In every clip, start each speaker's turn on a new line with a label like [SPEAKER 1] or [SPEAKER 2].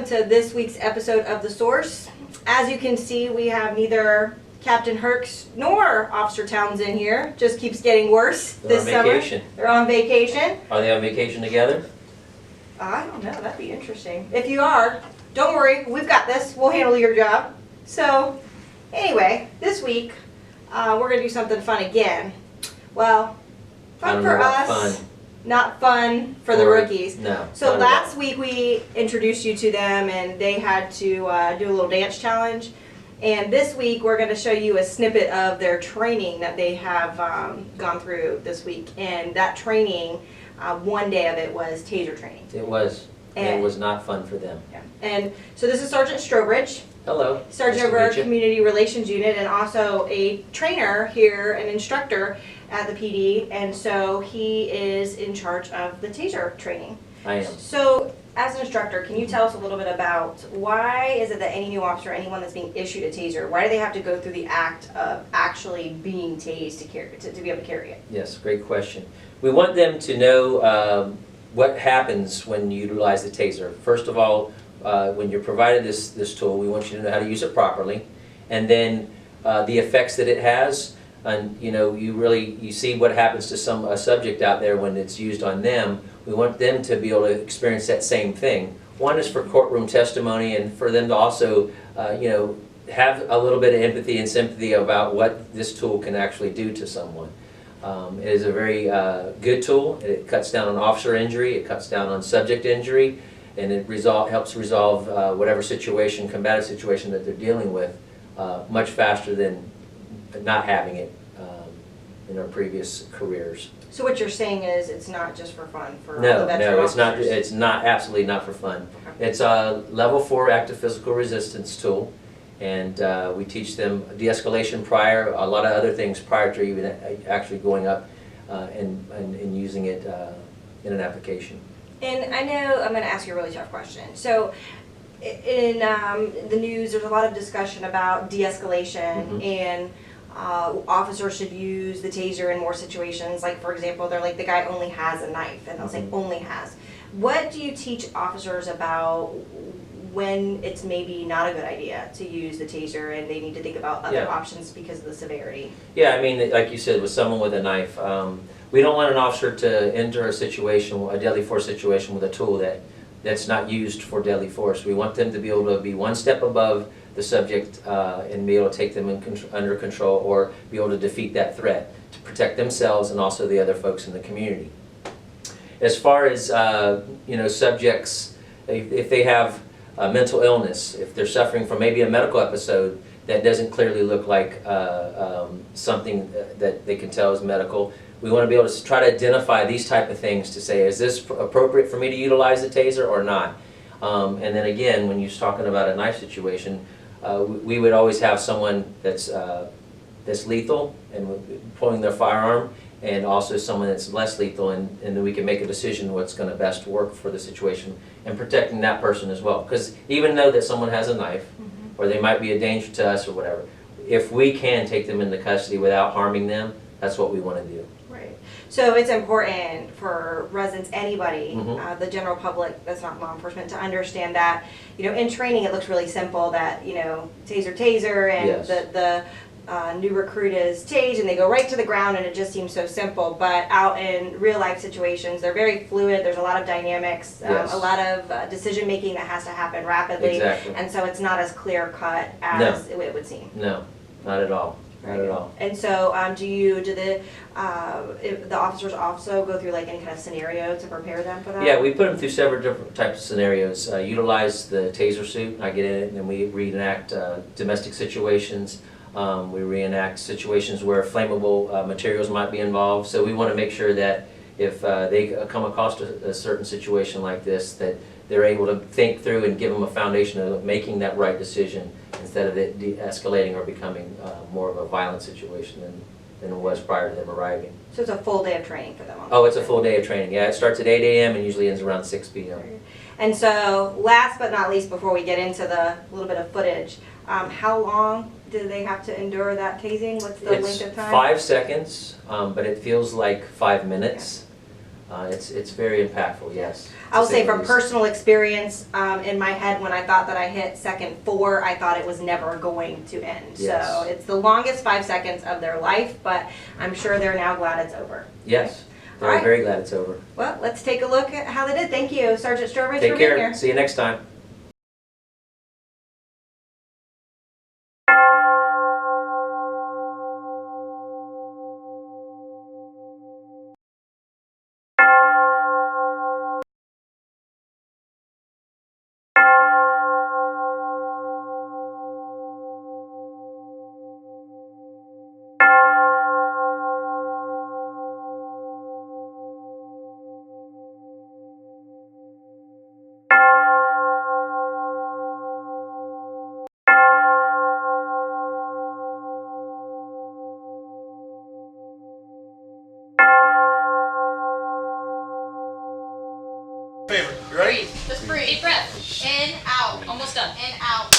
[SPEAKER 1] to this week's episode of The Source. As you can see, we have neither Captain Herx nor Officer Townsend here. Just keeps getting worse this summer.
[SPEAKER 2] They're on vacation.
[SPEAKER 1] They're on vacation.
[SPEAKER 2] Are they on vacation together?
[SPEAKER 1] I don't know. That'd be interesting. If you are, don't worry. We've got this. We'll handle your job. So, anyway, this week we're going to do something fun again. Well, fun for us.
[SPEAKER 2] Fun.
[SPEAKER 1] Not fun for the rookies.
[SPEAKER 2] No.
[SPEAKER 1] So last week we introduced you to them and they had to do a little dance challenge. And this week we're going to show you a snippet of their training that they have gone through this week. And that training, one day of it was Taser training.
[SPEAKER 2] It was. And it was not fun for them.
[SPEAKER 1] Yeah. And so this is Sergeant Strobridge.
[SPEAKER 2] Hello.
[SPEAKER 1] Sergeant
[SPEAKER 2] Nice
[SPEAKER 1] over our
[SPEAKER 2] to meet you.
[SPEAKER 1] Community Relations Unit and also a trainer here, an instructor at the PD, and so he is in charge of the Taser training.
[SPEAKER 2] I am.
[SPEAKER 1] So, as an instructor, can you tell us a little bit about why is it that any new officer, anyone that's being issued a Taser, why do they have to go through the act of actually being tased to be able to carry it?
[SPEAKER 2] Yes, great question. We want them to know what happens when you utilize the Taser. First of all, when you're provided this tool, we want you to know how to use it properly, and then the effects that it has. And you see what happens to a subject out there when it's used on them. We want them to be able to experience that same thing. One is for courtroom testimony, and for them to also, have a little bit of empathy and sympathy about what this tool can actually do to someone. It is a very good tool. It cuts down on officer injury. It cuts down on subject injury, and it helps resolve whatever situation, combative situation that they're dealing with, much faster than not having it in our previous careers.
[SPEAKER 1] So what you're saying is it's not just for fun for all
[SPEAKER 2] No,
[SPEAKER 1] the veteran
[SPEAKER 2] it's not.
[SPEAKER 1] officers?
[SPEAKER 2] It's not. Absolutely not for fun.
[SPEAKER 1] Okay.
[SPEAKER 2] It's a level 4 active physical resistance tool, and we teach them de-escalation prior, a lot of other things prior to even actually going up and using it in an application.
[SPEAKER 1] And I know I'm going to ask you a really tough question. So in the news, there's a lot of discussion about de-escalation and officers should use the Taser in more situations. Like, for example, they're like, the guy only has a knife, and they'll say only has. What do you teach officers about when it's maybe not a good idea to use the Taser and they need to think about other options because of the severity? Yeah,
[SPEAKER 2] I mean, like you said, with someone with a knife, we don't want an officer to enter a deadly force situation with a tool that's not used for deadly force. We want them to be able to be one step above the subject and be able to take them under control or be able to defeat that threat to protect themselves and also the other folks in the community. As far as subjects, if they have mental illness, if they're suffering from maybe a medical episode that doesn't clearly look like something that they can tell is medical, we want to be able to try to identify these type of things to say, is this appropriate for me to utilize the Taser or not? And then again, when you're talking about a knife situation, we would always have someone that's lethal and pulling their firearm, and also someone that's less lethal, and then we can make a decision what's going to best work for the situation and protecting that person as well. Because even though that someone has a knife, or they might be a danger to us or whatever, if we can take them into custody without harming them, that's what we want to do.
[SPEAKER 1] Right. So it's important for residents, anybody, the general public that's not law enforcement, to understand that, in training it looks really simple that, taser, and the new recruit is tased and they go right to the ground and it just seems so simple. But out in real life situations, they're very fluid. There's a lot of dynamics, a lot of decision making that has to happen rapidly.
[SPEAKER 2] Exactly.
[SPEAKER 1] And so it's not as clear cut as it would seem.
[SPEAKER 2] No, not at all. Not at all.
[SPEAKER 1] And so, do the officers also go through like any kind of scenario to prepare them for that?
[SPEAKER 2] Yeah, we put them through several different types of scenarios. Utilize the Taser suit. I get in it, and then we reenact domestic situations. We reenact situations where flammable materials might be involved. So we want to make sure that if they come across a certain situation like this, that they're able to think through and give them a foundation of making that right decision instead of it de-escalating or becoming more of a violent situation than it was prior to them arriving.
[SPEAKER 1] So it's a full day of training for them?
[SPEAKER 2] Oh, it's a full day of training. Yeah, it starts at 8 a.m. and usually ends around 6 p.m.
[SPEAKER 1] And so, last but not least, before we get into the little bit of footage, how long do they have to endure that tasing? What's the length of time?
[SPEAKER 2] It's 5 seconds, but it feels like 5 minutes. It's very impactful, yes.
[SPEAKER 1] I will say
[SPEAKER 2] the
[SPEAKER 1] from
[SPEAKER 2] least.
[SPEAKER 1] personal experience, in my head, when I thought that I hit second 4, I thought it was never going to end.
[SPEAKER 2] Yes.
[SPEAKER 1] So it's the longest 5 seconds of their life, but I'm sure they're now glad it's over.
[SPEAKER 2] Yes,
[SPEAKER 1] All
[SPEAKER 2] they're
[SPEAKER 1] right.
[SPEAKER 2] very glad it's over.
[SPEAKER 1] Well, let's take a look at how they did. Thank you, Sergeant Strobridge,
[SPEAKER 2] Take
[SPEAKER 1] for being
[SPEAKER 2] care.
[SPEAKER 1] here.
[SPEAKER 2] See you next time.
[SPEAKER 3] Favor. You ready?
[SPEAKER 4] Just breathe. Deep breath. In, out. Almost done. In, out.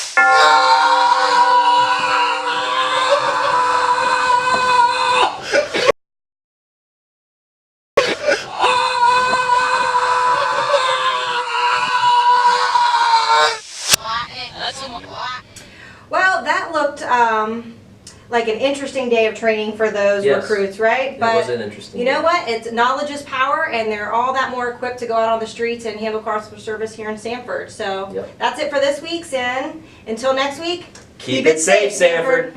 [SPEAKER 4] That's one more.
[SPEAKER 1] Well, that looked like an interesting day of training for those
[SPEAKER 2] Yes.
[SPEAKER 1] recruits, right?
[SPEAKER 2] It was an interesting
[SPEAKER 1] you know
[SPEAKER 2] day.
[SPEAKER 1] what? It's knowledge is power, and they're all that more equipped to go out on the streets and handle calls for service here in Sanford. So
[SPEAKER 2] Yep.
[SPEAKER 1] that's it for this week's. And until next week,
[SPEAKER 2] Keep it safe, Sanford.